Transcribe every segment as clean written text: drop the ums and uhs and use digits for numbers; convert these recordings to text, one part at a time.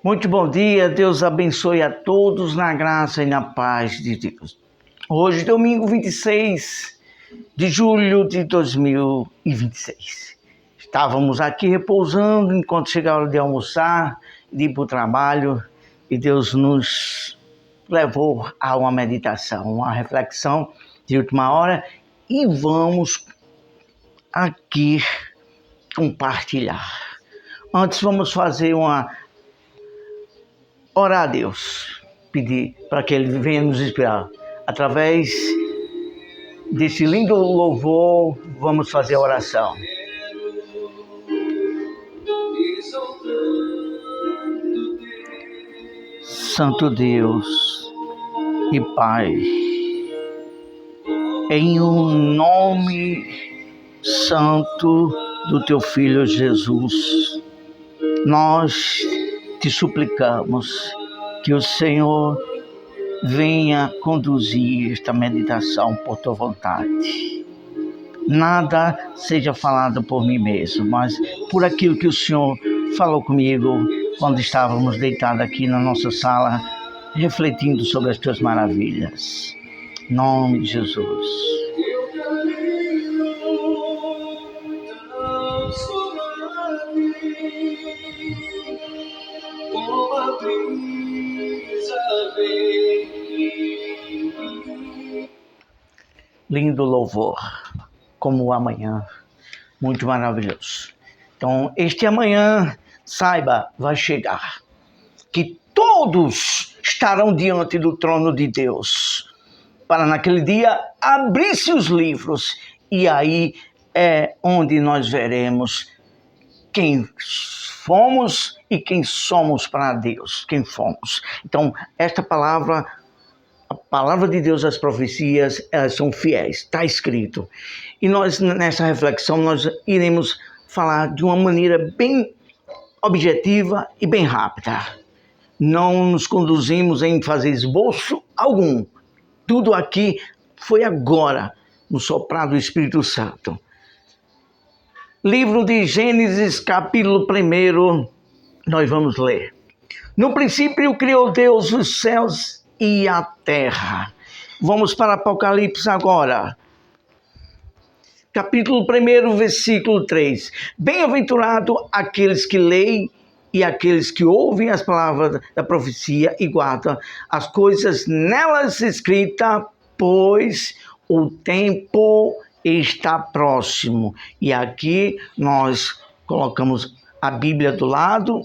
Muito bom dia, Deus abençoe a todos na graça e na paz de Deus. Hoje, domingo 26 de julho de 2026. Estávamos aqui repousando enquanto chegava a hora de almoçar, de ir para o trabalho, e Deus nos levou a uma meditação, uma reflexão de última hora, e vamos aqui compartilhar. Antes vamos fazer orar a Deus, pedir para que Ele venha nos inspirar. Através desse lindo louvor, vamos fazer a oração. Santo Deus e Pai, em o nome santo do Teu Filho Jesus, nós te suplicamos que o Senhor venha conduzir esta meditação por Tua vontade. Nada seja falado por mim mesmo, mas por aquilo que o Senhor falou comigo quando estávamos deitados aqui na nossa sala, refletindo sobre as Tuas maravilhas. Em nome de Jesus. Lindo louvor, como o amanhã, muito maravilhoso. Então, este amanhã, saiba, vai chegar, que todos estarão diante do trono de Deus, para naquele dia abrir-se os livros, e aí é onde nós veremos quem fomos e quem somos para Deus, quem fomos. Então, esta palavra, a palavra de Deus, as profecias, elas são fiéis, está escrito. E nós, nessa reflexão, nós iremos falar de uma maneira bem objetiva e bem rápida. Não nos conduzimos em fazer esboço algum. Tudo aqui foi agora, no soprar do Espírito Santo. Livro de Gênesis, capítulo 1, nós vamos ler. No princípio criou Deus os céus e a terra. Vamos para Apocalipse agora. Capítulo 1, versículo 3. Bem-aventurado aqueles que leem e aqueles que ouvem as palavras da profecia e guardam as coisas nelas escritas, pois o tempo está próximo. E aqui nós colocamos a Bíblia do lado.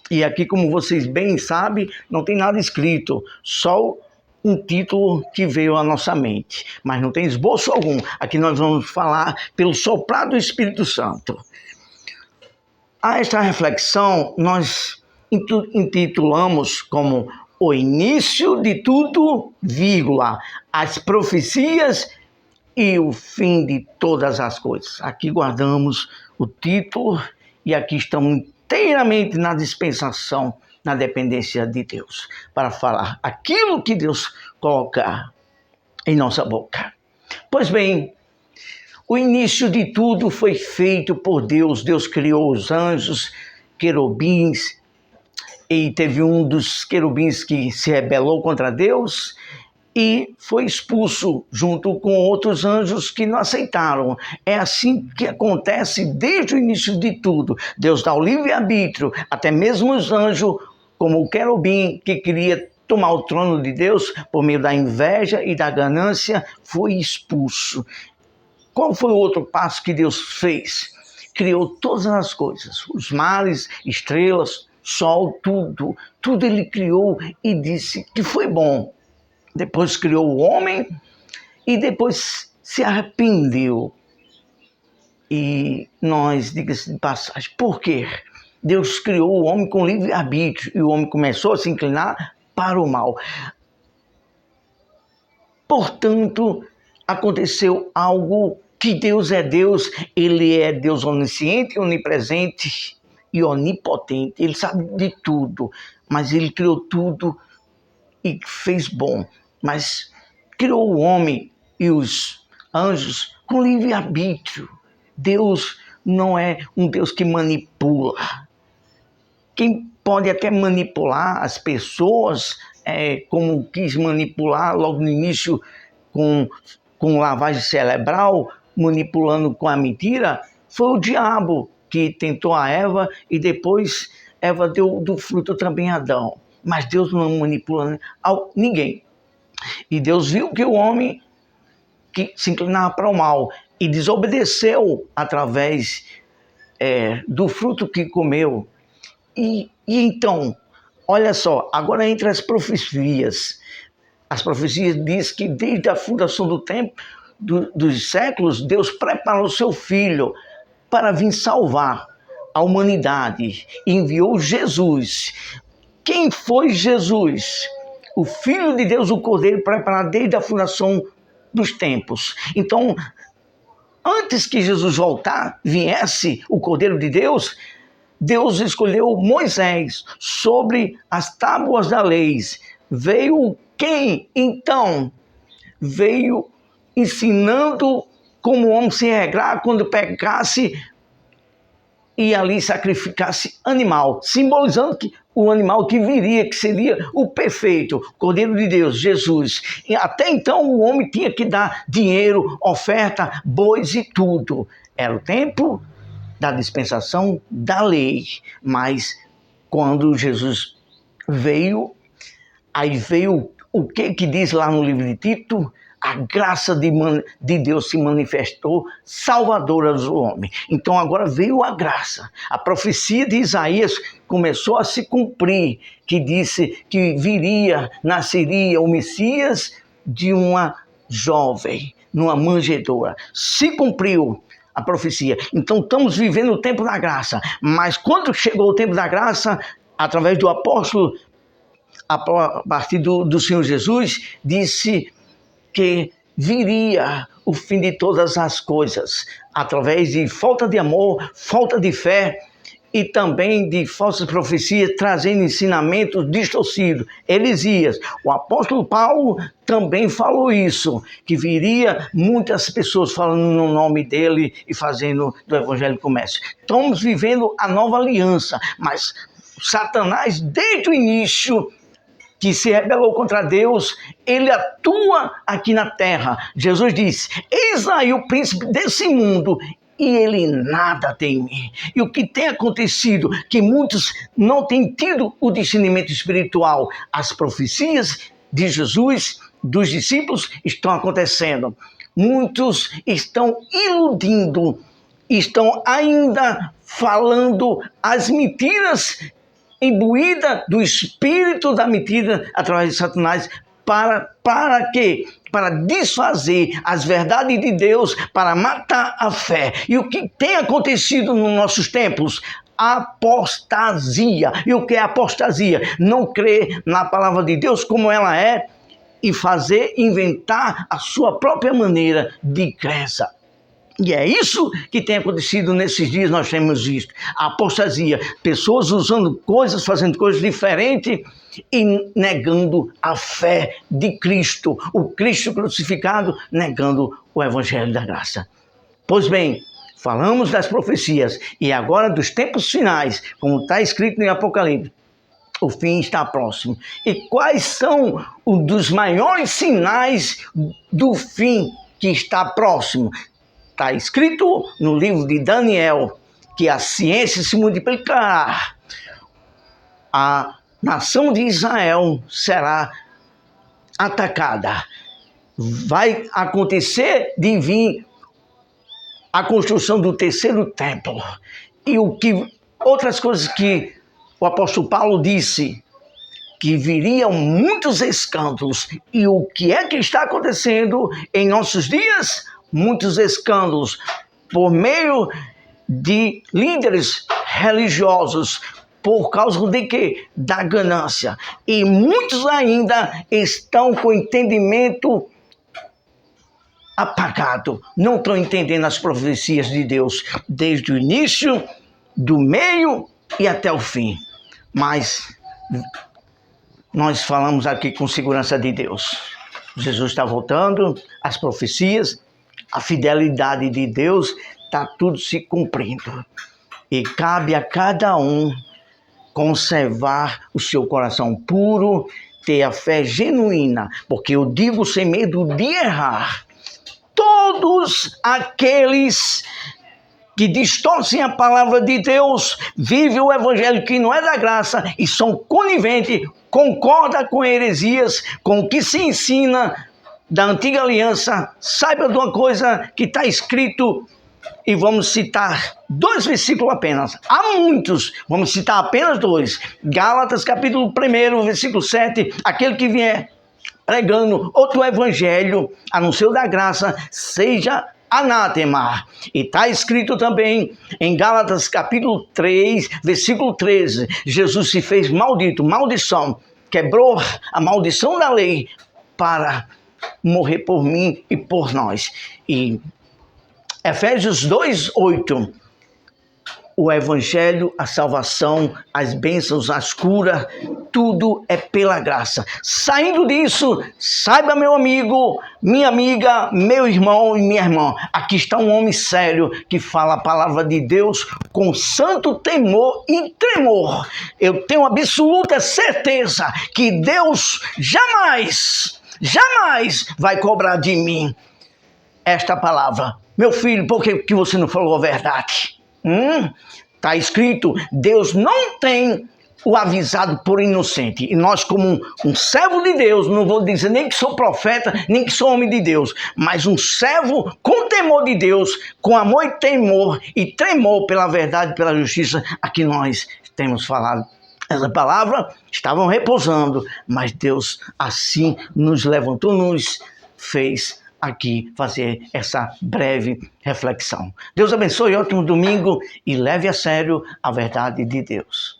E aqui, como vocês bem sabem, não tem nada escrito, só um título que veio à nossa mente, mas não tem esboço algum. Aqui nós vamos falar pelo soprar do Espírito Santo. A esta reflexão nós intitulamos como o início de tudo, vírgula, as profecias e o fim de todas as coisas. Aqui guardamos o título e aqui estamos inteiramente na dispensação, na dependência de Deus, para falar aquilo que Deus coloca em nossa boca. Pois bem, o início de tudo foi feito por Deus. Deus criou os anjos, querubins, e teve um dos querubins que se rebelou contra Deus e foi expulso junto com outros anjos que não aceitaram. É assim que acontece desde o início de tudo. Deus dá o livre-arbítrio, até mesmo os anjos, como o querubim que queria tomar o trono de Deus por meio da inveja e da ganância, foi expulso. Qual foi o outro passo que Deus fez? Criou todas as coisas, os mares, estrelas, sol, tudo Ele criou e disse que foi bom. Depois criou o homem e depois se arrependeu. E nós, diga-se de passagem, por quê? Deus criou o homem com livre-arbítrio e o homem começou a se inclinar para o mal. Portanto, aconteceu algo que Deus é Deus, Ele é Deus onisciente, onipresente e onipotente. Ele sabe de tudo, mas Ele criou tudo e fez bom. Mas criou o homem e os anjos com livre-arbítrio. Deus não é um Deus que manipula. Quem pode até manipular as pessoas, como quis manipular logo no início com lavagem cerebral, manipulando com a mentira. Foi o diabo que tentou a Eva e depois Eva deu do fruto também a Adão. Mas Deus não manipula ninguém. E Deus viu que o homem que se inclinava para o mal e desobedeceu através do fruto que comeu. E então, olha só, agora entre as profecias dizem que desde a fundação do tempo, dos séculos, Deus preparou seu Filho para vir salvar a humanidade e enviou Jesus. Quem foi Jesus? O Filho de Deus, o Cordeiro, preparado desde a fundação dos tempos. Então, antes que Jesus viesse o Cordeiro de Deus, Deus escolheu Moisés sobre as tábuas da lei. Veio quem? Então, veio ensinando como o homem se regrar quando pecasse e ali sacrificasse animal, simbolizando que o animal que viria, que seria o perfeito, o Cordeiro de Deus, Jesus. E até então o homem tinha que dar dinheiro, oferta, bois e tudo. Era o tempo da dispensação da lei. Mas quando Jesus veio, aí veio o que diz lá no livro de Tito? A graça de Deus se manifestou salvadora do homem. Então agora veio a graça. A profecia de Isaías começou a se cumprir, que disse que nasceria o Messias de uma jovem, numa manjedoura. Se cumpriu a profecia. Então estamos vivendo o tempo da graça. Mas quando chegou o tempo da graça, através do apóstolo, a partir do Senhor Jesus, disse que viria o fim de todas as coisas, através de falta de amor, falta de fé e também de falsas profecias, trazendo ensinamentos distorcidos. Heresias. O apóstolo Paulo também falou isso, que viria muitas pessoas falando no nome dele e fazendo do evangelho comércio. Estamos vivendo a nova aliança, mas Satanás, desde o início, que se rebelou contra Deus, ele atua aqui na terra. Jesus disse: eis aí o príncipe desse mundo, e ele nada tem em mim. E o que tem acontecido, que muitos não têm tido o discernimento espiritual. As profecias de Jesus, dos discípulos, estão acontecendo. Muitos estão iludindo, estão ainda falando as mentiras imbuída do espírito da mentira através de Satanás. Para quê? Para desfazer as verdades de Deus, para matar a fé. E o que tem acontecido nos nossos tempos? Apostasia. E o que é apostasia? Não crer na palavra de Deus como ela é e inventar a sua própria maneira de crença. E é isso que tem acontecido nesses dias, nós temos visto. A apostasia, pessoas usando coisas, fazendo coisas diferentes e negando a fé de Cristo. O Cristo crucificado, negando o evangelho da graça. Pois bem, falamos das profecias e agora dos tempos finais, como está escrito no Apocalipse. O fim está próximo. E quais são os dos maiores sinais do fim que está próximo? Está escrito no livro de Daniel que a ciência se multiplicará. A nação de Israel será atacada. Vai acontecer de vir a construção do terceiro templo. E outras coisas que o apóstolo Paulo disse, que viriam muitos escândalos. E o que é que está acontecendo em nossos dias? Muitos escândalos por meio de líderes religiosos. Por causa de quê? Da ganância. E muitos ainda estão com entendimento apagado. Não estão entendendo as profecias de Deus desde o início, do meio e até o fim. Mas nós falamos aqui com segurança de Deus. Jesus está voltando, as profecias, a fidelidade de Deus, está tudo se cumprindo. E cabe a cada um conservar o seu coração puro, ter a fé genuína, porque eu digo sem medo de errar, todos aqueles que distorcem a palavra de Deus, vivem o evangelho que não é da graça e são coniventes, concordam com heresias, com o que se ensina da antiga aliança. Saiba de uma coisa que está escrito, e vamos citar 2 versículos apenas. Há muitos, vamos citar apenas 2. Gálatas capítulo 1, versículo 7, aquele que vier pregando outro evangelho, a não ser o da graça, seja anátema. E está escrito também em Gálatas capítulo 3, versículo 13, Jesus se fez maldito, maldição, quebrou a maldição da lei para morrer por mim e por nós. E Efésios 2:8, o evangelho, a salvação, as bênçãos, as curas, tudo é pela graça. Saindo disso, saiba, meu amigo, minha amiga, meu irmão e minha irmã, aqui está um homem sério que fala a palavra de Deus com santo temor e tremor. Eu tenho absoluta certeza que Deus jamais vai cobrar de mim esta palavra. Meu filho, por que você não falou a verdade? Está escrito, Deus não tem o avisado por inocente. E nós, como um servo de Deus, não vou dizer nem que sou profeta, nem que sou homem de Deus, mas um servo com temor de Deus, com amor e tremor pela verdade, pela justiça, aqui nós temos falado. Essa palavra estavam repousando, mas Deus assim nos levantou, nos fez aqui fazer essa breve reflexão. Deus abençoe, ótimo domingo e leve a sério a verdade de Deus.